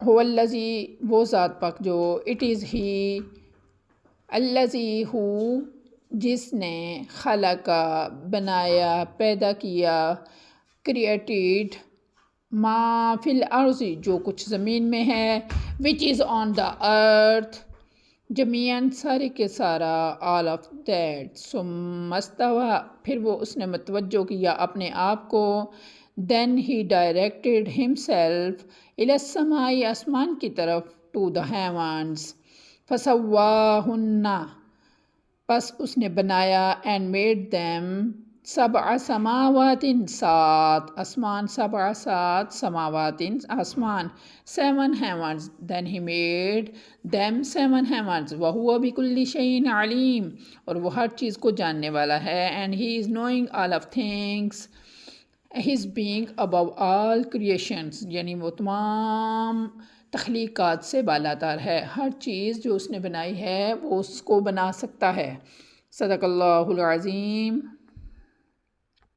هو الذی وہ ذات پاک جو اٹ از ہی الذی ہو جس نے خلق بنایا پیدا کیا کریٹڈ ما فی الارض جو کچھ زمین میں ہے وچ از آن دا ارتھ جمیعاً سارے کے سارا آل آف دیٹ ثم استوی پھر وہ اس نے متوجہ کیا اپنے آپ کو دین ہی ڈائریکٹڈ ہمسیلف الی السماء آسمان کی طرف ٹو دا ہیونز فسواہن پس اس نے بنایا اینڈ میڈ دیم سبع سماوات سات آسمان سبع سات سماوات آسمان seven heavens then he made them seven heavens وہو بکل شیء علیم اور وہ ہر چیز کو جاننے والا ہے and he is knowing all of things his being above all creations یعنی وہ تمام تخلیقات سے بالاتر ہے، ہر چیز جو اس نے بنائی ہے وہ اس کو بنا سکتا ہے۔ صدق اللہ العظیم۔